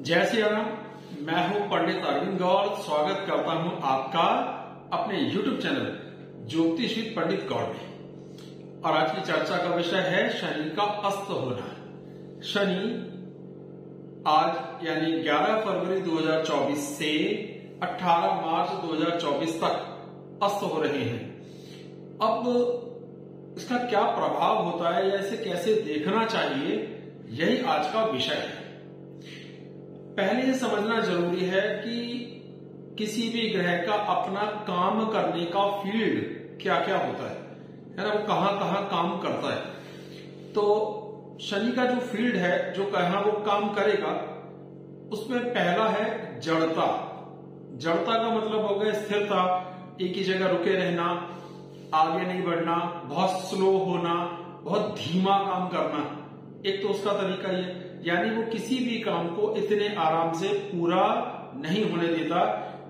जय श्री राम। मैं हूं पंडित अरविंद गौड़। स्वागत करता हूं आपका अपने YouTube चैनल ज्योतिष विद पंडित गौड़ में। और आज की चर्चा का विषय है शनि का अस्त होना। शनि आज यानी 11 फरवरी 2024 से 18 मार्च 2024 तक अस्त हो रहे हैं। अब इसका क्या प्रभाव होता है या इसे कैसे देखना चाहिए, यही आज का विषय है। पहले ये समझना जरूरी है कि किसी भी ग्रह का अपना काम करने का फील्ड क्या क्या होता है ना, वो कहां कहां काम करता है। तो शनि का जो फील्ड है, जो कहां वो काम करेगा, उसमें पहला है जड़ता। जड़ता का मतलब हो गया स्थिरता, एक ही जगह रुके रहना, आगे नहीं बढ़ना, बहुत स्लो होना, बहुत धीमा काम करना। एक तो उसका तरीका ये, यानी वो किसी भी काम को इतने आराम से पूरा नहीं होने देता,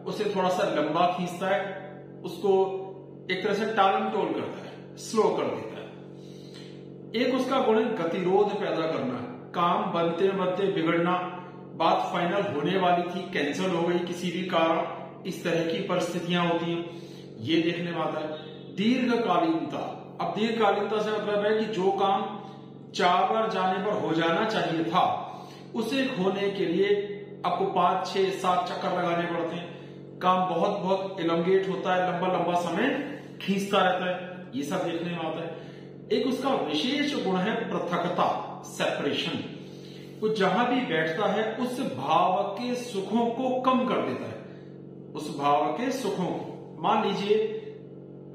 उसे थोड़ा सा लंबा खींचता है, उसको एक तरह से टालम टोल करता है, स्लो कर देता है। एक उसका गुण है गतिरोध पैदा करना, काम बनते बनते बिगड़ना, बात फाइनल होने वाली थी कैंसिल हो गई किसी भी कारण, इस तरह की परिस्थितियां होती हैं, ये देखने में आता है। दीर्घकालीनता, अब दीर्घकालीनता से मतलब है कि जो काम 4 बार जाने पर हो जाना चाहिए था, उसे होने के लिए आपको 5, 6, 7 चक्कर लगाने पड़ते हैं। काम बहुत बहुत इलोंगेट होता है, लंबा लंबा समय खींचता रहता है, ये सब देखने में आता है। एक उसका विशेष गुण है पृथकता, सेपरेशन। वो जहां भी बैठता है उस भाव के सुखों को कम कर देता है, उस भाव के सुखों को। मान लीजिए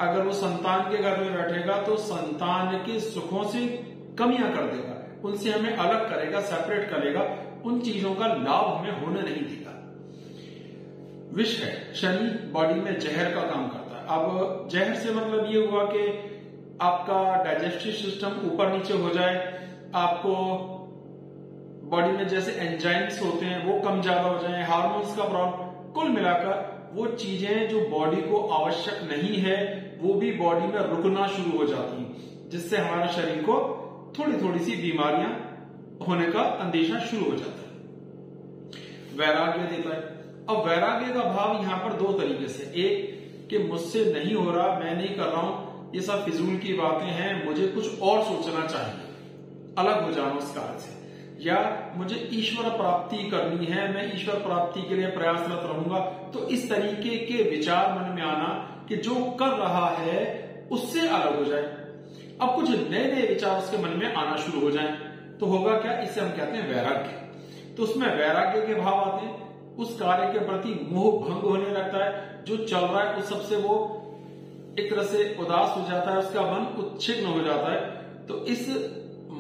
अगर वो संतान के घर में बैठेगा तो संतान के सुखों से कमियां कर देगा, उनसे हमें अलग करेगा, सेपरेट करेगा, उन चीजों का लाभ हमें होने नहीं देगा। विष है, शनि बॉडी में जहर का काम करता है। अब जहर से मतलब ये हुआ कि आपका डाइजेस्टिव सिस्टम ऊपर नीचे हो जाए, आपको बॉडी में जैसे एंजाइम्स होते हैं वो कम ज्यादा हो जाए, हार्मोन्स का प्रॉब्लम, कुल मिलाकर वो चीजें जो बॉडी को आवश्यक नहीं है वो भी बॉडी में रुकना शुरू हो जाती हैं, जिससे हमारे शरीर को थोड़ी थोड़ी सी बीमारियां होने का अंदेशा शुरू हो जाता है। वैराग्य देता है। अब वैराग्य का भाव यहां पर 2 तरीके से, एक कि मुझसे नहीं हो रहा, मैं नहीं कर रहा हूं, ये सब फिजूल की बातें हैं, मुझे कुछ और सोचना चाहिए, अलग हो जाना उस कार्य से, या मुझे ईश्वर प्राप्ति करनी है, मैं ईश्वर प्राप्ति के लिए प्रयासरत रहूंगा। तो इस तरीके के विचार मन में आना कि जो कर रहा है उससे अलग हो जाए। अब कुछ नए नए विचार उसके मन में आना शुरू हो जाएं, तो होगा क्या, इसे हम कहते हैं वैराग्य। तो उसमें वैराग्य के भाव आते हैं, उस कार्य के प्रति मोह भंग होने लगता है, जो चल रहा है उस सबसे वो एक तरह से उदास हो जाता है, उसका मन उच्छिन्न हो जाता है। तो इस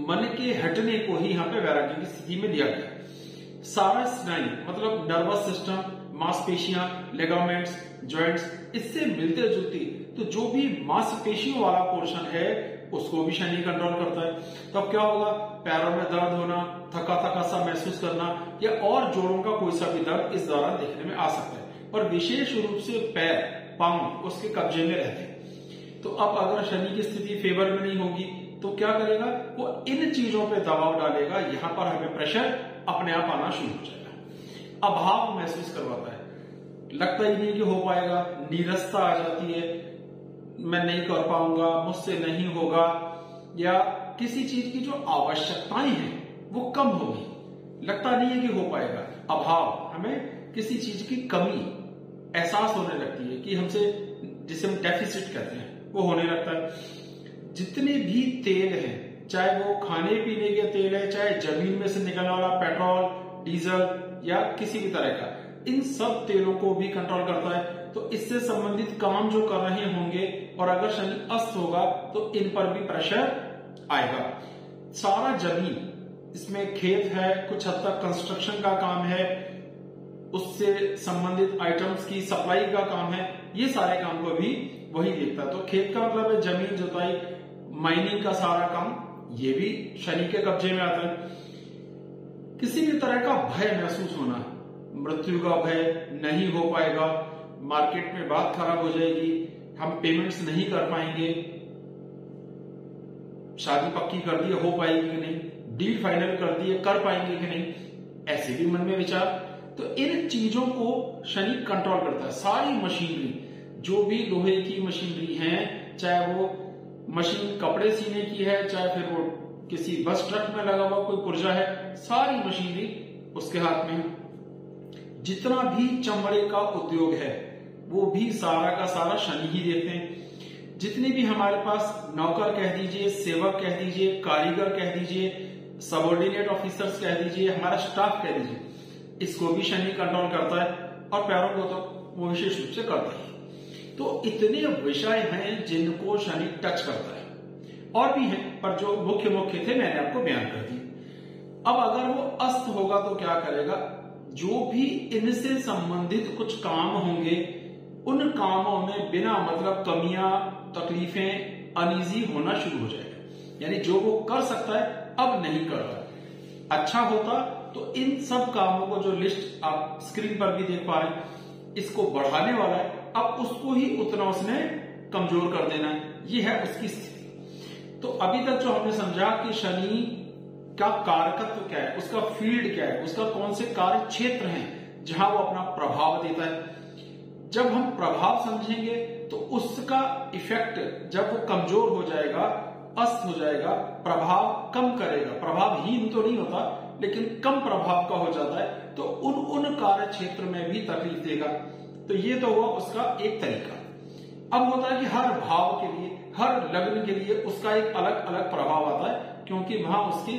मन के हटने को ही यहाँ पे वैराग्य की स्थिति में दिया गया। सारा स्नायु मतलब नर्वस सिस्टम, मांसपेशियां, लिगामेंट्स, जॉइंट्स, इससे मिलते जुलती, तो जो भी मांसपेशियों वाला पोर्शन है उसको भी शनि कंट्रोल करता है। तो अब क्या होगा, पैरों में दर्द होना, थका थका सा महसूस करना, या और जोड़ों का कोई सा भी दर्द इस दौरान देखने में आ सकता है। और विशेष रूप से पैर, पांव उसके कब्जे में रहते हैं। तो अब अगर शनि की स्थिति फेवर में नहीं होगी तो क्या करेगा, वो इन चीजों पे दबाव डालेगा, यहां पर हमें प्रेशर अपने आप आना शुरू हो जाएगा, अभाव महसूस करवाता है, लगता ही नहीं कि हो पाएगा, नीरसता आ जाती है, मैं नहीं कर पाऊंगा, मुझसे नहीं होगा, या किसी चीज की जो आवश्यकताएं हैं वो कम होगी, लगता नहीं है कि हो पाएगा। अभाव, हमें किसी चीज की कमी एहसास होने लगती है कि हमसे, जिसे हम डेफिसिट कहते हैं, वो होने लगता है। जितने भी तेल हैं, चाहे वो खाने पीने के तेल है, चाहे जमीन में से निकलने वाला पेट्रोल, डीजल या किसी भी तरह का, इन सब तेलों को भी कंट्रोल करता है। तो इससे संबंधित काम जो कर रहे होंगे, और अगर शनि अस्त होगा तो इन पर भी प्रेशर आएगा। सारा जमीन, इसमें खेत है, कुछ हद तक कंस्ट्रक्शन का काम है, उससे संबंधित आइटम्स की सप्लाई का काम है, ये सारे काम को भी वही देखता है। तो खेत का मतलब है जमीन जुताई, माइनिंग का सारा काम, ये भी शनि के कब्जे में आता है। किसी भी तरह का भय महसूस होना, मृत्यु का भय, नहीं हो पाएगा, मार्केट में बात खराब हो जाएगी, हम पेमेंट्स नहीं कर पाएंगे, शादी पक्की कर दी, हो पाएगी कि नहीं, डील फाइनल कर दी है, कर पाएंगे कि नहीं, ऐसे भी मन में विचार। तो इन चीजों को शनि कंट्रोल करता है। सारी मशीनरी, जो भी लोहे की मशीनरी है, चाहे वो मशीन कपड़े सीने की है, चाहे फिर वो किसी बस ट्रक में लगा हुआ कोई पुर्जा है, सारी मशीनरी उसके हाथ में है। जितना भी चमड़े का उद्योग है वो भी सारा का सारा शनि ही देखते हैं। जितने भी हमारे पास नौकर कह दीजिए, सेवक कह दीजिए, कारीगर कह दीजिए, सबऑर्डिनेट ऑफिसर्स कह दीजिए, हमारा स्टाफ कह दीजिए, इसको भी शनि कंट्रोल करता है और पैरों को तो वो विशेष रूप से करता है। तो इतने विषय हैं जिनको शनि टच करता है, और भी हैं, पर जो मुख्य मुख्य थे मैंने आपको बयान कर दिए। अब अगर वो अस्त होगा तो क्या करेगा? जो भी इनसे संबंधित कुछ काम होंगे उन कामों में बिना मतलब कमियां, तकलीफें, अनईजी होना शुरू हो जाएगा। यानी जो वो कर सकता है अब नहीं कर रहा। अच्छा होता तो इन सब कामों को, जो लिस्ट आप स्क्रीन पर भी देख पा रहे हैं, इसको बढ़ाने वाला है, अब उसको ही उतना उसने कमजोर कर देना है। ये है उसकी स्थिति। तो अभी तक जो हमने समझा कि शनि का कारकत्व क्या है, उसका फील्ड क्या है, उसका कौन से कार्य क्षेत्र हैं जहां वो अपना प्रभाव देता है। जब हम प्रभाव समझेंगे तो उसका इफेक्ट जब वो कमजोर हो जाएगा, अस्त हो जाएगा, प्रभाव कम करेगा, प्रभावहीन तो नहीं होता लेकिन कम प्रभाव का हो जाता है, तो उन कार्य क्षेत्र में भी तकलीफ देगा। तो ये तो हुआ उसका एक तरीका। अब होता है कि हर भाव के लिए, हर लग्न के लिए उसका एक अलग अलग प्रभाव आता है, क्योंकि वहां उसकी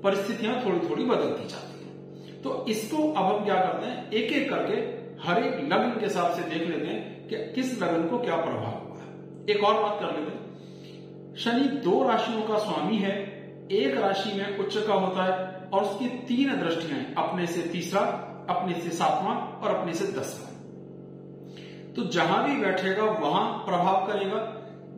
परिस्थितियां थोड़ी थोड़ी बदलती जाती हैं। तो इसको अब हम क्या करते हैं, एक एक करके हर एक लग्न के हिसाब से देख लेते हैं कि किस लग्न को क्या प्रभाव हुआ है। एक और बात कर लेते हैं, शनि 2 राशियों का स्वामी है, एक राशि में उच्च का होता है और उसकी 3 दृष्टियां हैं, अपने से तीसरा, अपने से 7वां और अपने से 10वां। तो जहां भी बैठेगा वहां प्रभाव करेगा,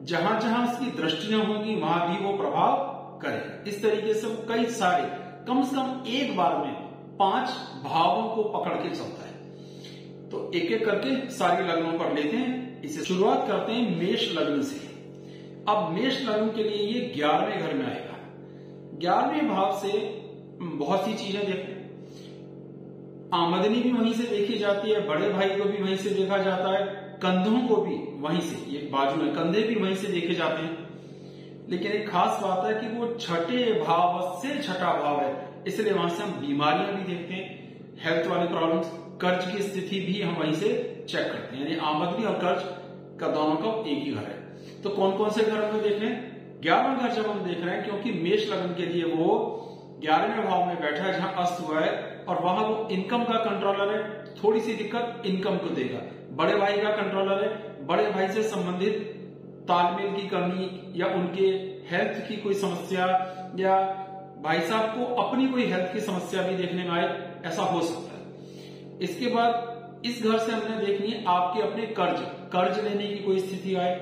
जहां जहां उसकी दृष्टियां होंगी वहां भी वो प्रभाव करेगा। इस तरीके से वो कई सारे, कम से कम एक बार में 5 भावों को पकड़ के चलता है। तो एक एक करके सारी लग्नों पर लेते हैं। इसे शुरुआत करते हैं मेष लग्न से। अब मेष लग्न के लिए ये 11वें घर में आएगा। 11वें भाव से बहुत सी चीजें देखते हैं। आमदनी भी वहीं से देखी जाती है, बड़े भाई को भी वहीं से देखा जाता है, कंधों को भी वहीं से, ये बाजू में कंधे भी वहीं से देखे जाते हैं। लेकिन एक खास बात है कि वो छठे भाव से छठा भाव है, इसलिए वहां से हम बीमारियां भी देखते हैं, हेल्थ वाली प्रॉब्लम्स, कर्ज की स्थिति भी हम वहीं से चेक करते हैं। यानी आमदनी और कर्ज का दोनों का एक ही घर है। तो कौन कौन से घर में देख रहे हैं? 11वां घर जब हम देख रहे हैं, क्योंकि मेष लग्न के लिए वो 11वें भाव में बैठा है जहां अस्त हुआ है, और वहां वो इनकम का कंट्रोलर है। थोड़ी सी दिक्कत इनकम को देगा। बड़े भाई का कंट्रोलर है, बड़े भाई से संबंधित तालमेल की कमी या उनके हेल्थ की कोई समस्या, या भाई साहब को अपनी कोई हेल्थ की समस्या भी देखने में आए, ऐसा हो सकता है। इसके बाद इस घर से हमने देखनी है आपके अपने कर्ज लेने की कोई स्थिति आए,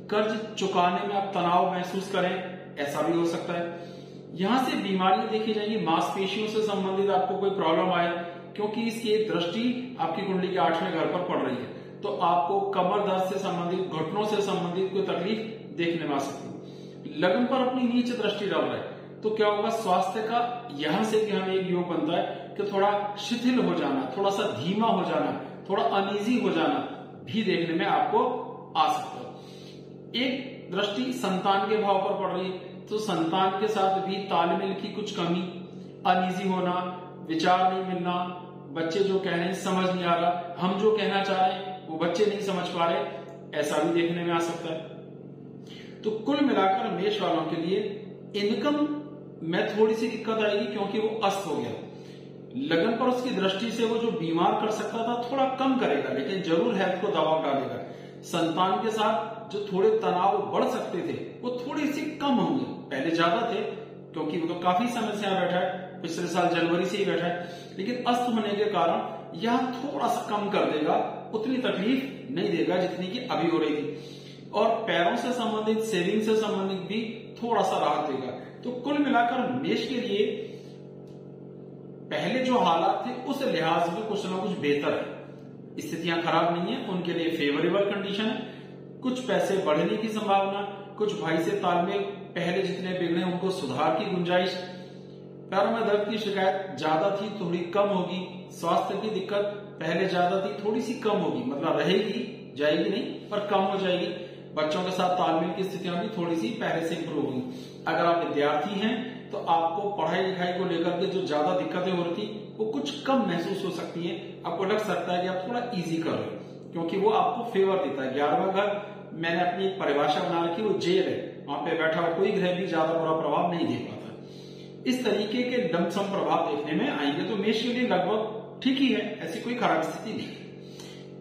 कर्ज चुकाने में आप तनाव महसूस करें, ऐसा भी हो सकता है। यहां से बीमारियां देखी जाएंगी, मांसपेशियों से संबंधित आपको कोई प्रॉब्लम आए, क्योंकि इसकी एक दृष्टि आपकी कुंडली के 8वें घर पर पड़ रही है, तो आपको कमर दर्द से संबंधित, घुटनों से संबंधित कोई तकलीफ देखने में आ सकती है। लग्न पर अपनी नीच दृष्टि डाल रहा है, तो क्या होगा? स्वास्थ्य का यहां से भी हमें एक योग बनता है कि थोड़ा शिथिल हो जाना, थोड़ा सा धीमा हो जाना, थोड़ा अनईजी हो जाना भी देखने में आपको आ सकता है। एक दृष्टि संतान के भाव पर पड़ रही है, तो संतान के साथ भी तालमेल की कुछ कमी, अनईजी होना, विचार नहीं मिलना, बच्चे जो कह रहे हैं समझ नहीं आ रहा, हम जो कहना चाह रहे हैं वो बच्चे नहीं समझ पा रहे, ऐसा भी देखने में आ सकता है। तो कुल मिलाकर मेष वालों के लिए इनकम में थोड़ी सी दिक्कत आएगी, क्योंकि वो अस्त हो गया। लगन पर उसकी दृष्टि से वो जो बीमार कर सकता था थोड़ा कम करेगा, लेकिन जरूर हेल्थ को दबाव डालेगा। संतान के साथ जो थोड़े तनाव बढ़ सकते थे वो थोड़ी सी कम होंगे, पहले ज्यादा थे क्योंकि वो तो काफी समय से यहां बैठा है, पिछले साल जनवरी से ही बैठा है, लेकिन अस्त होने के कारण यह थोड़ा सा कम कर देगा, उतनी तकलीफ नहीं देगा जितनी कि अभी हो रही थी। और पैरों से संबंधित, सेविंग से संबंधित भी थोड़ा सा राहत देगा। तो कुल मिलाकर मेष के लिए पहले जो हालात थे उस लिहाज में कुछ ना कुछ बेहतर है, स्थितियां खराब नहीं है, उनके लिए फेवरेबल कंडीशन है। कुछ पैसे बढ़ने की संभावना, कुछ भाई से तालमेल पहले जितने बिगड़े उनको सुधार की गुंजाइश, पैरों में दर्द की शिकायत ज्यादा थी, थोड़ी कम होगी। स्वास्थ्य की दिक्कत पहले ज्यादा थी, थोड़ी सी कम होगी, मतलब रहेगी, जाएगी नहीं पर कम हो जाएगी। बच्चों के साथ तालमेल की स्थितियां भी थोड़ी सी पहले से इंप्रूव होंगी। अगर आप विद्यार्थी हैं तो आपको पढ़ाई लिखाई को लेकर के जो ज्यादा दिक्कतें हो रही थी वो कुछ कम महसूस हो सकती है। आपको लग सकता है कि आप थोड़ा इजी कर रहे हो, क्योंकि वो आपको फेवर देता है। 11वां घर मैंने अपनी एक परिभाषा बना रखी, वो जेल है, वहां पे बैठा हुआ कोई ग्रह भी ज्यादा बुरा प्रभाव नहीं दे पाता। इस तरीके के लमसम प्रभाव देखने में आएंगे। तो मेष के लिए लगभग ठीक ही है, ऐसी कोई खराब स्थिति नहीं।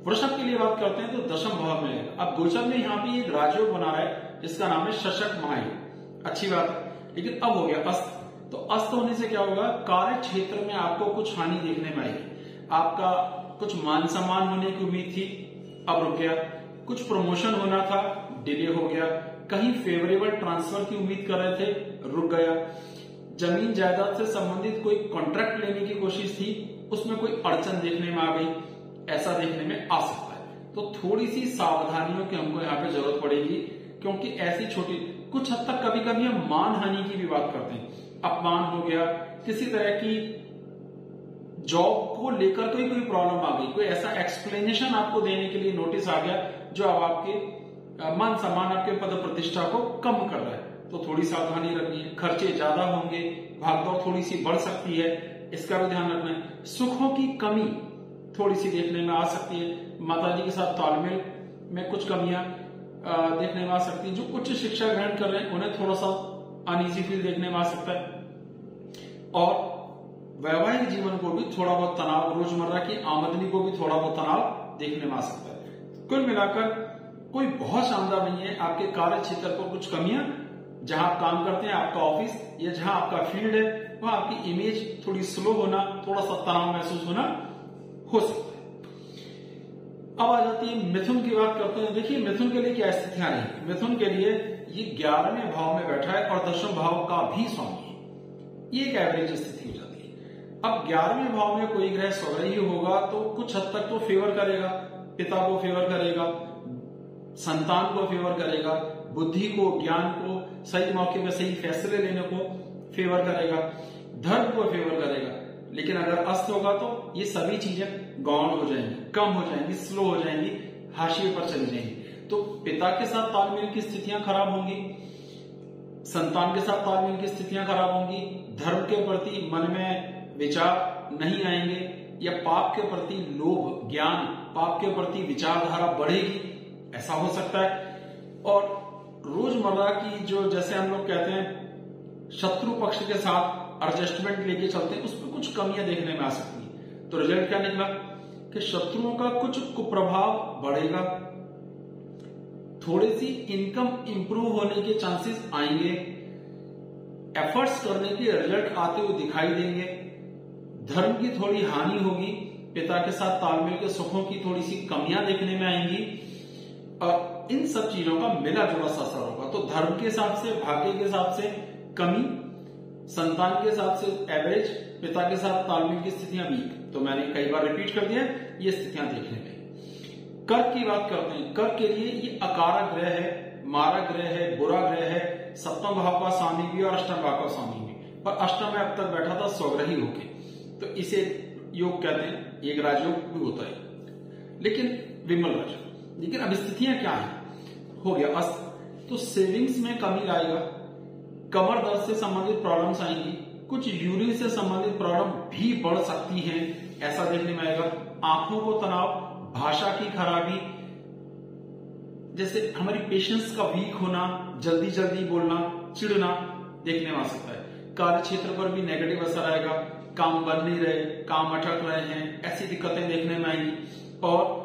वृषभ के लिए बात करते हैं तो दशम भाव में, अब गोचर में यहाँ पे एक राजयोग बना रहा है जिसका नाम है शशक महायोग, अच्छी बात है। लेकिन अब हो गया अस्त, तो अस्त होने से क्या होगा, कार्य क्षेत्र में आपको कुछ हानि देखने में आएगी। आपका कुछ मान सम्मान होने की उम्मीद थी, अब रुक गया। कुछ प्रमोशन होना था, डिले हो गया। कहीं फेवरेबल ट्रांसफर की उम्मीद कर रहे थे, रुक गया। जमीन जायदाद से संबंधित कोई कॉन्ट्रैक्ट लेने की कोशिश थी, उसमें कोई अड़चन देखने में आ गई, ऐसा देखने में आ सकता है। तो थोड़ी सी सावधानियों की हमको यहाँ पे जरूरत पड़ेगी, क्योंकि ऐसी छोटी कुछ हद तक कभी कभी हम मान हानि की भी बात करते हैं। अपमान हो गया, किसी तरह की जॉब को लेकर कोई प्रॉब्लम आ गई, कोई ऐसा एक्सप्लेनेशन आपको देने के लिए नोटिस आ गया जो अब आपके मान सम्मान, आपके पद प्रतिष्ठा को कम कर रहा है। तो थोड़ी सावधानी रखनी है। खर्चे ज्यादा होंगे, भागदौड़ थोड़ी सी बढ़ सकती है, इसका भी ध्यान रखना है। सुखों की कमी थोड़ी सी देखने में आ सकती है। माताजी के साथ तालमेल में कुछ कमियां देखने में आ सकती है। जो उच्च शिक्षा ग्रहण कर रहे हैं उन्हें थोड़ा सा अनईजी फील देखने में आ सकता है। और वैवाहिक जीवन को भी थोड़ा बहुत तनाव, रोजमर्रा की आमदनी को भी थोड़ा बहुत तनाव देखने में आ सकता है। कुल मिलाकर कोई बहुत शानदार नहीं है। आपके कार्य क्षेत्र पर कुछ कमियां, जहां आप काम करते हैं, आपका ऑफिस या जहां आपका फील्ड है, वहां आपकी इमेज थोड़ी स्लो होना, थोड़ा सा तनाव महसूस होना हो सकता है। अब आ जाती है मिथुन की बात करते हैं। देखिए मिथुन के लिए क्या स्थितियां रही। मिथुन के लिए ये 11वें भाव में बैठा है और दशम भाव का भी स्वामी है, ये एक एवरेज स्थिति हो जाती है। अब 11वें भाव में कोई ग्रह स्वग्रही होगा तो कुछ हद तक तो फेवर करेगा, पिता को फेवर करेगा, संतान को फेवर करेगा, बुद्धि को, ज्ञान को, सही मौके में सही फैसले लेने को फेवर करेगा, धर्म को फेवर करेगा। लेकिन अगर अस्त होगा तो ये सभी चीजें गौण हो जाएंगी, कम हो जाएंगी, स्लो हो जाएंगी, हाशिए पर चली जाएंगी। तो पिता के साथ तालमेल की स्थितियां खराब होंगी, संतान के साथ तालमेल की स्थितियां खराब होंगी, धर्म के प्रति मन में विचार नहीं आएंगे, या पाप के प्रति लोभ, ज्ञान, पाप के प्रति विचारधारा बढ़ेगी, ऐसा हो सकता है। और रोजमर्रा की जो, जैसे हम लोग कहते हैं, शत्रु पक्ष के साथ एडजस्टमेंट लेके चलते हैं, उसमें कुछ कमियां देखने में आ सकती है। तो रिजल्ट क्या निकला कि शत्रुओं का कुछ कुप्रभाव बढ़ेगा, थोड़ी सी इनकम इंप्रूव होने के चांसेस आएंगे, एफर्ट्स करने के रिजल्ट आते हुए दिखाई देंगे, धर्म की थोड़ी हानि होगी, पिता के साथ तालमेल के सुखों की थोड़ी सी कमियां देखने में आएंगी, और इन सब चीजों का मिला जुला सा असर होगा। तो धर्म के हिसाब से, भाग्य के हिसाब से कमी, संतान के हिसाब से एवरेज, पिता के साथ तालमेल की स्थितियां वीक। तो मैंने कई बार रिपीट कर दिया, ये स्थितियां देखने में। कर्क की बात करते हैं। कर्क के लिए ये अकारक ग्रह है, मारक ग्रह है, बुरा ग्रह है, सप्तम भाव का स्वामी भी और अष्टम भाव का स्वामी भी, पर अष्टम में अब तक बैठा था स्वग्रही होके, तो इसे योग कहते हैं, एक राजयोग भी होता है, लेकिन विमल राजयोग। लेकिन अब स्थितियां क्या है, हो गया अस्त, तो सेविंग्स में कमी लाएगा, कमर दर्द से संबंधित प्रॉब्लम्स आएंगी, कुछ यूरिन से संबंधित प्रॉब्लम भी बढ़ सकती हैं, ऐसा देखने में आएगा। आंखों को तनाव, भाषा की खराबी, जैसे हमारी पेशेंस का वीक होना, जल्दी जल्दी बोलना, चिढ़ना देखने में आ सकता है। कार्य क्षेत्र पर भी नेगेटिव असर आएगा, काम बन नहीं रहे, काम अटक रहे हैं, ऐसी दिक्कतें देखने में आएंगी। और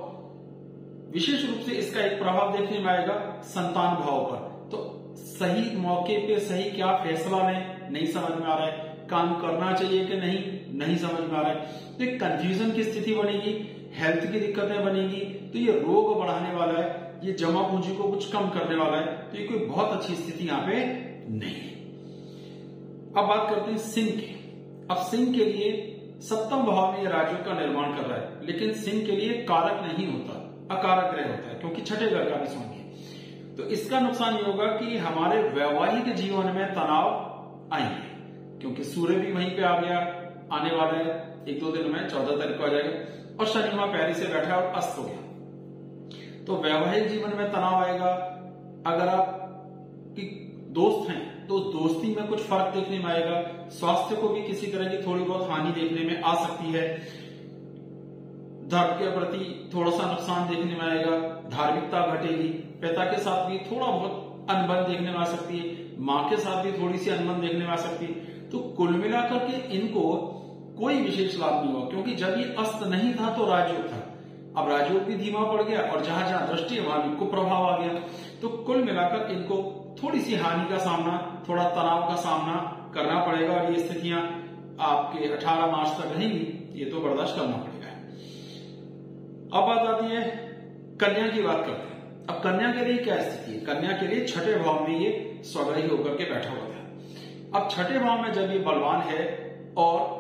विशेष रूप से इसका एक प्रभाव देखने में आएगा संतान भाव पर। तो सही मौके पे सही क्या फैसला लें, नहीं समझ में आ रहा है, काम करना चाहिए कि नहीं समझ में आ रहा है, तो एक कंफ्यूजन की स्थिति बनेगी, हेल्थ की दिक्कतें बनेगी। तो ये रोग बढ़ाने वाला है, ये जमा पूंजी को कुछ कम करने वाला है, तो ये कोई बहुत अच्छी स्थिति यहाँ पे नहीं है। अब बात करते हैं सिंह की। अब सिंह के लिए सप्तम भाव में राजयोग का निर्माण कर रहा है, लेकिन सिंह के लिए कारक नहीं होता, अकारक ग्रह होता है, क्योंकि छठे घर का भी स्वामी है। तो इसका नुकसान ये होगा कि हमारे वैवाहिक जीवन में तनाव आएंगे, क्योंकि सूर्य भी वहीं पे आ गया, आने वाला है 1-2 दिन में, 14 तारीख को आ जाएगा, और शनि वहां पहले से बैठा और अस्त हो गया। तो वैवाहिक जीवन में तनाव आएगा। अगर आप दोस्त हैं तो दोस्ती में कुछ फर्क देखने में आएगा। स्वास्थ्य को भी किसी तरह की थोड़ी बहुत हानि देखने में आ सकती है। धर्म के प्रति थोड़ा सा नुकसान देखने में आएगा। धार्मिकता घटेगी। पिता के साथ भी थोड़ा बहुत अनबन देखने में आ सकती है। माँ के साथ भी थोड़ी सी अनबन देखने में आ सकती है। तो कुल मिलाकर के इनको कोई विशेष लाभ नहीं हुआ, क्योंकि जब ये अस्त नहीं था तो राजयोग था। अब राजयोग भी धीमा पड़ गया और जहां जहां दृष्टि है वहां भी कुप्रभाव आ गया। तो कुल मिलाकर इनको थोड़ी सी हानि का सामना, थोड़ा तनाव का सामना करना पड़ेगा, और ये स्थितियां आपके 18 मार्च तक रहेंगी। ये तो बर्दाश्त करना पड़ेगा। अब बात आती है कन्या की, बात करते हैं। अब कन्या के लिए क्या स्थिति है? कन्या के लिए छठे भाव में ये स्वग्रही होकर के बैठा हुआ था। अब छठे भाव में जब ये बलवान है और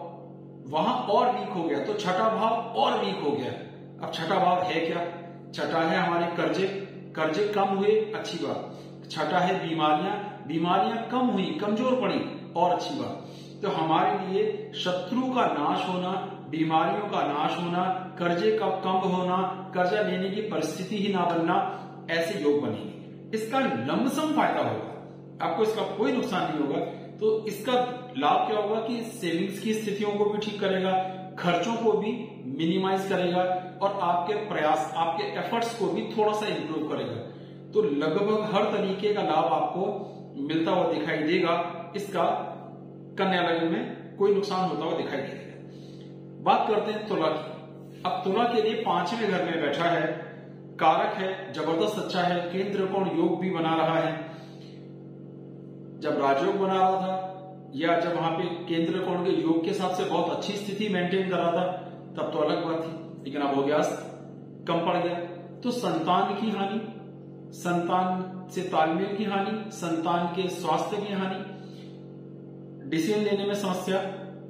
वहां और वीक हो गया, तो छठा भाव और वीक हो गया। अब छठा भाव है क्या? छठा है हमारे कर्जे, कर्जे कम हुए, अच्छी बात। छठा है बीमारियां, बीमारियां कम हुई, कमजोर पड़ी, और अच्छी बात। तो हमारे लिए शत्रु का नाश होना, बीमारियों का नाश होना, कर्जे का कम होना, कर्जा लेने की परिस्थिति ही ना बनना, ऐसे योग बनेंगे। इसका लमसम फायदा होगा, आपको इसका कोई नुकसान नहीं होगा। तो इसका लाभ क्या होगा कि सेविंग्स की स्थितियों को भी ठीक करेगा, खर्चों को भी मिनिमाइज करेगा, और आपके प्रयास, आपके एफर्ट्स को भी थोड़ा सा इंप्रूव करेगा। तो लगभग हर तरीके का लाभ आपको मिलता हुआ दिखाई देगा। इसका कन्या लग्न में कोई नुकसान होता हुआ दिखाई देगा। बात करते हैं तुला की। अब तुला के लिए 5वें घर में बैठा है, कारक है, जबरदस्त अच्छा है, केंद्र कोण योग भी बना रहा है। जब राजयोग बना रहा था या जब वहां पे केंद्र कोण के योग के हिसाब से बहुत अच्छी स्थिति मेंटेन कर रहा था, तब तो अलग बात थी, लेकिन अब हो गया, कम पड़ गया। तो संतान की हानि, संतान से तालमेल की हानि, संतान के स्वास्थ्य की हानि, डिसीजन लेने में समस्या,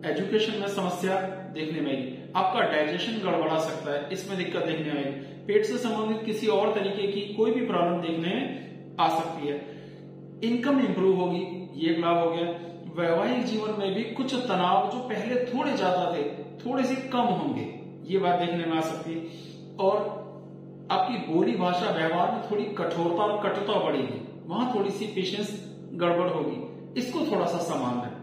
एजुकेशन में समस्या देखने में आएगी। आपका डाइजेशन गड़बड़ा सकता है, इसमें दिक्कत देखने में आएगी। पेट से संबंधित किसी और तरीके की कोई भी प्रॉब्लम देखने में आ सकती है। इनकम इंप्रूव होगी, ये एक लाभ हो गया। वैवाहिक जीवन में भी कुछ तनाव जो पहले थोड़े ज्यादा थे, थोड़े से कम होंगे, ये बात देखने में आ सकती है। और आपकी बोली भाषा व्यवहार में थोड़ी कठोरता और कटुता बढ़ेगी, वहां थोड़ी सी पेशेंस गड़बड़ होगी, इसको थोड़ा सा संभालना है।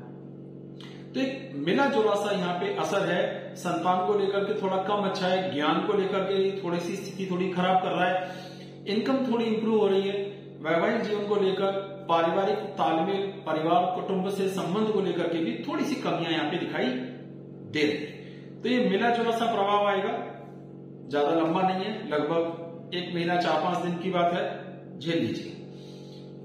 तो एक मिला जुला सा यहाँ पे असर है। संतान को लेकर के थोड़ा कम अच्छा है, ज्ञान को लेकर के थोड़ी सी स्थिति थोड़ी खराब कर रहा है, इनकम थोड़ी इंप्रूव हो रही है। वैवाहिक जीवन को लेकर पारिवारिक तालमेल, परिवार कुटुंब से संबंध को लेकर के भी थोड़ी सी कमियां यहाँ पे दिखाई दे रही है। तो ये मिला जुला सा प्रभाव आएगा, ज्यादा लंबा नहीं है, लगभग 1 महीना 4-5 दिन की बात है, झेल लीजिए।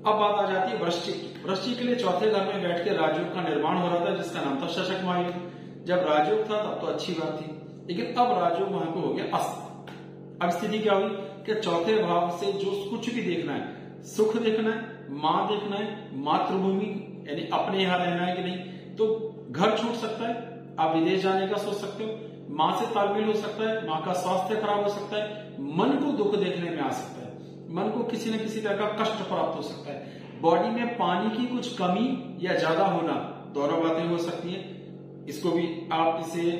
अब बात आ जाती है वृश्चिक। वृश्चिक के लिए चौथे घर में बैठ के राजयोग का निर्माण हो रहा था, जिसका नाम था शशक महायोग। जब राजयोग था तब तो अच्छी बात थी, लेकिन अब राजयोग वहां पे हो गया अस्त। अब स्थिति क्या हुई कि चौथे भाव से जो कुछ भी देखना है, सुख देखना है, मां देखना है, मातृभूमि यानी अपने यहां रहना है कि नहीं, तो घर छूट सकता है, आप विदेश जाने का सोच सकते हो, मां से तालमेल हो सकता है, मां का स्वास्थ्य खराब हो सकता है, मन को दुख देखने में आ सकता है, मन को किसी न किसी तरह का कष्ट प्राप्त हो सकता है, बॉडी में पानी की कुछ कमी या ज्यादा होना, दोनों बातें हो सकती है। इसको भी आप इसे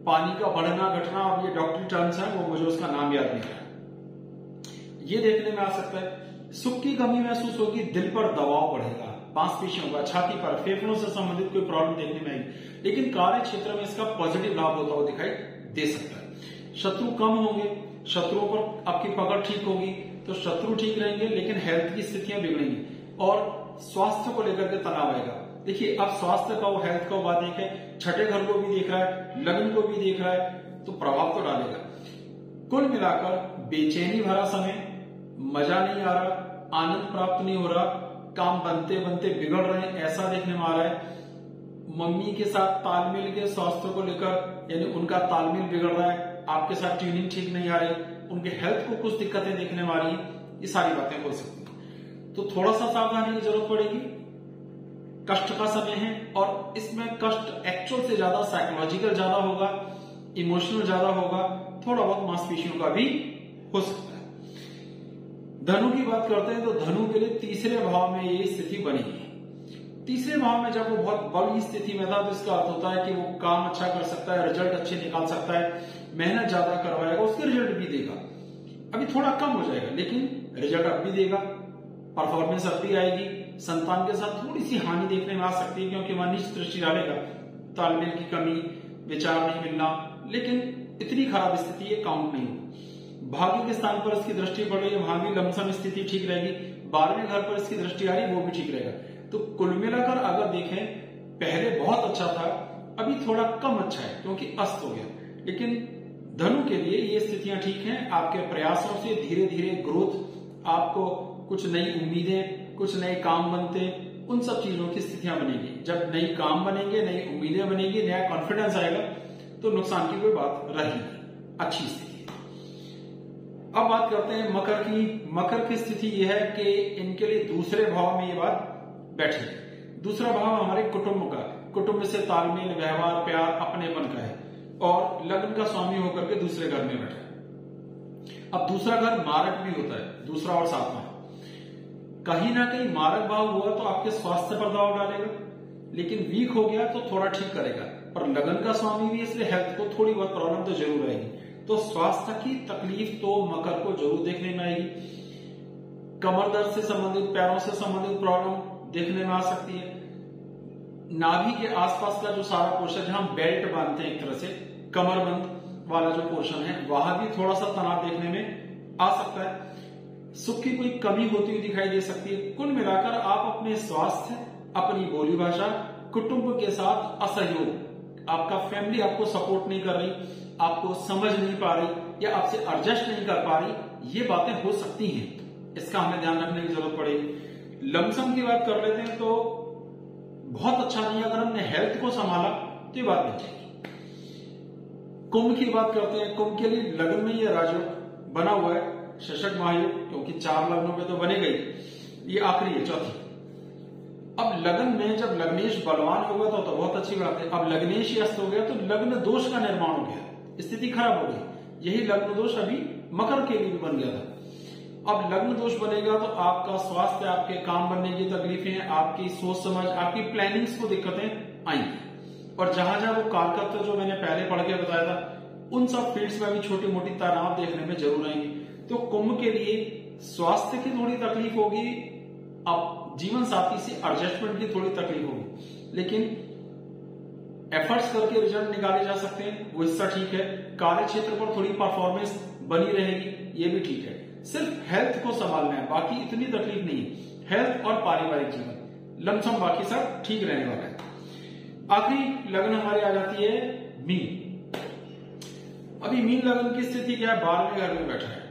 पानी का बढ़ना घटना, और ये डॉक्टरी टर्म्स है, वो मुझे उसका नाम याद नहीं है, ये देखने में आ सकता है। सुख की कमी महसूस होगी, दिल पर दबाव बढ़ेगा, मांसपेशियों का, छाती पर, फेफड़ों से संबंधित कोई प्रॉब्लम देखने में आएगी, लेकिन कार्य क्षेत्र में इसका पॉजिटिव लाभ होता हुआ दिखाई दे सकता है। शत्रु कम होंगे, शत्रुओं पर आपकी पकड़ ठीक होगी, तो शत्रु ठीक रहेंगे, लेकिन हेल्थ की स्थितियां बिगड़ेंगी, और स्वास्थ्य को लेकर के तनाव आएगा। देखिए, अब स्वास्थ्य का, वो हेल्थ का बात एक है, छठे घर को भी देख रहा है, लग्न को भी देख रहा है, तो प्रभाव तो डालेगा। कुल मिलाकर बेचैनी भरा समय, मजा नहीं आ रहा, आनंद प्राप्त नहीं हो रहा, काम बनते बनते बिगड़ रहे हैं, ऐसा देखने में आ रहा है। मम्मी के साथ तालमेल के स्वास्थ्य को लेकर, यानी उनका तालमेल बिगड़ रहा है, आपके साथ ट्यूनिंग ठीक नहीं आ रही, उनके हेल्थ को कुछ दिक्कतें देखने में आ रही है, ये सारी बातें हो सकती हैं। तो थोड़ा सा सावधानी की जरूरत पड़ेगी। कष्ट का समय है, और इसमें कष्ट एक्चुअल से ज्यादा साइकोलॉजिकल ज्यादा होगा, इमोशनल ज्यादा होगा, थोड़ा बहुत मांसपेशियों का भी हो सकता है। धनु की बात करते हैं तो धनु के लिए तीसरे भाव में ये स्थिति बनेगी। तीसरे भाव में जब वो बहुत बड़ी स्थिति में था तो इसका अर्थ होता है कि वो काम अच्छा कर सकता है, रिजल्ट अच्छे निकाल सकता है, मेहनत ज्यादा करवाएगा, उसके रिजल्ट भी देगा। अभी थोड़ा कम हो जाएगा लेकिन रिजल्ट अब भी देगा, परफॉर्मेंस अब भी आएगी। संतान के साथ थोड़ी सी हानि देखने में आ सकती है क्योंकि वह नीच दृष्टि डालेगा, तालमेल की कमी, विचार नहीं मिलना, लेकिन इतनी खराब स्थिति ये काउंट नहीं होगी। भाग्य के स्थान पर इसकी दृष्टि पड़ रही है, वहां भी लमसम स्थिति ठीक रहेगी। 12वें घर पर इसकी दृष्टि आ रही, वो भी ठीक रहेगा। तो कुल मिलाकर अगर देखें, पहले बहुत अच्छा था, अभी थोड़ा कम अच्छा है क्योंकि अस्त हो गया। लेकिन धनु के लिए ये स्थितियां ठीक हैं। आपके प्रयासों से धीरे धीरे ग्रोथ, आपको कुछ नई उम्मीदें, कुछ नए काम बनते, उन सब चीजों की स्थितियां बनेगी। जब नई काम बनेंगे, नई उम्मीदें बनेंगी, नया कॉन्फिडेंस आएगा तो नुकसान की कोई बात रहेगी, अच्छी स्थिति। अब बात करते हैं मकर की। मकर की स्थिति यह है कि इनके लिए दूसरे भाव में ये बात बैठे। दूसरा भाव हमारे कुटुंब का, कुटुंब से तालमेल, व्यवहार, प्यार, अपनेपन का है और लग्न का स्वामी होकर के दूसरे घर में बैठा है। अब दूसरा घर मारक भी होता है, दूसरा और सातवां। कहीं ना कहीं मारक भाव हुआ तो आपके स्वास्थ्य पर दबाव डालेगा, लेकिन वीक हो गया तो थोड़ा ठीक करेगा। और लगन का स्वामी भी, इसलिए हेल्थ को थोड़ी बहुत प्रॉब्लम तो जरूर आएगी। तो स्वास्थ्य की तकलीफ तो मकर को जरूर देखने में आएगी। कमर दर्द से संबंधित, पैरों से संबंधित प्रॉब्लम देखने में आ सकती है। नाभि के आसपास का जो सारा पोर्शन, जहां बेल्ट बांधते हैं एक तरह से, कमरबंद वाला जो पोर्शन है, वहां भी थोड़ा सा तनाव देखने में आ सकता है। सुख की कोई कमी होती हुई दिखाई दे सकती है। कुल मिलाकर आप अपने स्वास्थ्य, अपनी बोली भाषा, कुटुंब के साथ असहयोग, आपका फैमिली आपको सपोर्ट नहीं कर रही, आपको समझ नहीं पा रही या आपसे एडजस्ट नहीं कर पा रही, ये बातें हो सकती हैं। इसका हमें ध्यान रखने की जरूरत पड़ेगी। लमसम की बात कर लेते हैं तो बहुत अच्छा नहीं है। अगर हमने हेल्थ को संभाला तो ये बात बन जाएगी। कुंभ की बात करते हैं। कुंभ के लिए लग्न में ये राजयोग बना हुआ है, शशक महायोग, क्योंकि 4 लग्नों में तो बने गई, ये आखिरी है, चौथी। अब लगन में जब लग्नेश बलवान होगा तो बहुत अच्छी बात है। अब लग्नेश ही अस्त हो गया तो लग्न दोष का निर्माण हो गया, स्थिति खराब हो गई। यही लग्न दोष अभी मकर के लिए भी बन गया था। अब लग्न दोष बनेगा तो आपका स्वास्थ्य, आपके काम बनने की तकलीफें, आपकी सोच समझ, आपकी प्लानिंग्स को दिक्कतें आएंगी। और जहां जहां वो कारकत्व जो मैंने पहले पढ़ के बताया था, उन सब फील्ड्स में भी छोटी मोटी तनाव देखने में जरूर आएंगे। तो कुंभ के लिए स्वास्थ्य की थोड़ी तकलीफ होगी, अब जीवन साथी से एडजस्टमेंट की थोड़ी तकलीफ होगी, लेकिन एफर्ट्स करके रिजल्ट निकाले जा सकते हैं, वो हिस्सा ठीक है। कार्य क्षेत्र पर थोड़ी परफॉर्मेंस बनी रहेगी, ये भी ठीक है। सिर्फ हेल्थ को संभालना है, बाकी इतनी तकलीफ नहीं है। हेल्थ और पारिवारिक जीवन लमसम बाकी सब ठीक रहने वाला है। आखिरी लगन हमारे आ जाती है मीन। अभी मीन लगन की स्थिति क्या है? 12वें घर में बैठा है।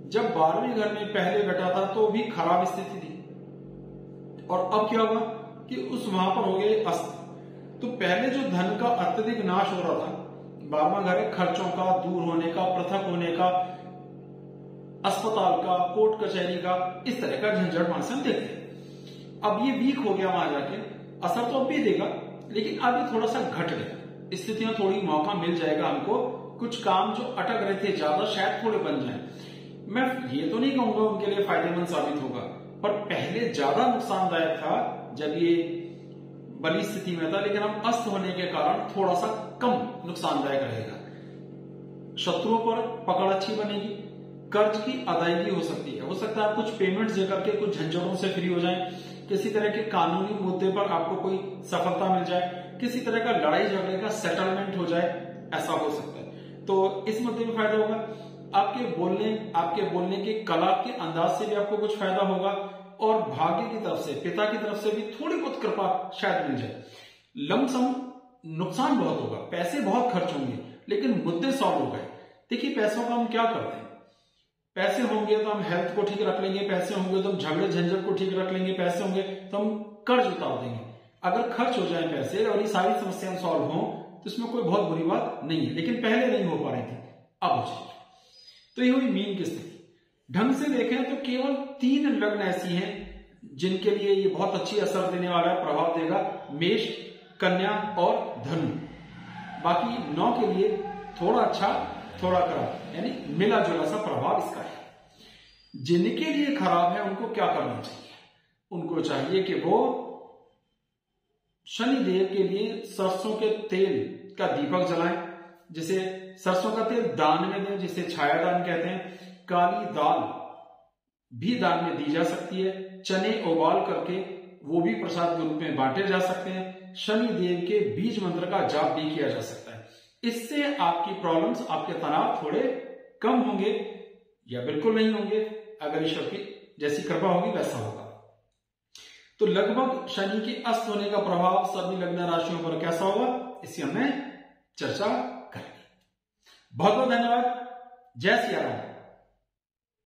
जब 12वें घर में पहले बैठा था तो भी खराब स्थिति थी, और अब क्या हुआ कि उस वहां पर हो गए अस्त। तो पहले जो धन का अत्यधिक नाश हो रहा था, 12वां घर है खर्चों का, दूर होने का, पृथक होने का, अस्पताल का, कोर्ट कचहरी का, इस तरह का झंझट वहां से हम देखते हैं। अब ये वीक हो गया, वहां जाके असर तो अब भी देगा, लेकिन अभी थोड़ा सा घट गया। स्थितियां थोड़ी मौका मिल जाएगा हमको, कुछ काम जो अटक रहे थे ज्यादा शायद थोड़े बन जाएं। मैं ये तो नहीं कहूंगा उनके लिए फायदेमंद साबित होगा, पर पहले ज्यादा नुकसानदायक था जब ये बली स्थिति में था, लेकिन अब अस्त होने के कारण थोड़ा सा कम नुकसानदायक रहेगा। शत्रुओं पर पकड़ अच्छी बनेगी, कर्ज की अदायगी हो सकती है। हो सकता है आप कुछ पेमेंट्स देकर के कुछ झंझटों से फ्री हो जाएं, किसी तरह के कानूनी मुद्दे पर आपको कोई सफलता मिल जाए, किसी तरह का लड़ाई झगड़े का सेटलमेंट हो जाए, ऐसा हो सकता है। तो इस मुद्दे में फायदा होगा। आपके बोलने की कला के अंदाज से भी आपको कुछ फायदा होगा, और भाग्य की तरफ से, पिता की तरफ से भी थोड़ी बहुत कृपा शायद मिल जाए। लमसम नुकसान बहुत होगा, पैसे बहुत खर्च होंगे, लेकिन मुद्दे सॉल्व हो गए। देखिए, पैसों का हम क्या करते हैं? पैसे होंगे तो हम हेल्थ को ठीक रख लेंगे, पैसे होंगे तो हम झगड़े झंझट को ठीक रख लेंगे, पैसे होंगे तो हम कर्ज उतार देंगे। अगर खर्च हो जाए पैसे और ये सारी समस्याएं सॉल्व हों तो इसमें कोई बहुत बुरी बात नहीं है, लेकिन पहले नहीं हो पा रही थी, अब हो जाएगी। तो ये हुई मीन की स्थिति। ढंग से देखें तो केवल 3 लग्न ऐसी हैं जिनके लिए ये बहुत अच्छी असर देने वाला है, प्रभाव देगा, मेष, कन्या और धनु। बाकी 9 के लिए थोड़ा अच्छा थोड़ा खराब, यानी मिला जुला सा प्रभाव इसका है। जिनके लिए खराब है उनको क्या करना चाहिए? उनको चाहिए कि वो शनि देव के लिए सरसों के तेल का दीपक जलाएं। जिसे सरसों का तेल दान में दें, जिसे छाया दान कहते हैं। काली दाल भी दान में दी जा सकती है। चने उबाल करके वो भी प्रसाद के रूप में बांटे जा सकते हैं। शनि देव के बीज मंत्र का जाप भी किया जा सकता है। इससे आपकी प्रॉब्लम्स, आपके तनाव थोड़े कम होंगे या बिल्कुल नहीं होंगे। अगर ईश्वर की जैसी कृपा होगी वैसा होगा। तो लगभग शनि के अस्त होने का प्रभाव सभी लग्न राशियों पर कैसा होगा, इसकी हमने चर्चा कर ली। बहुत बहुत धन्यवाद। जय सिया राम।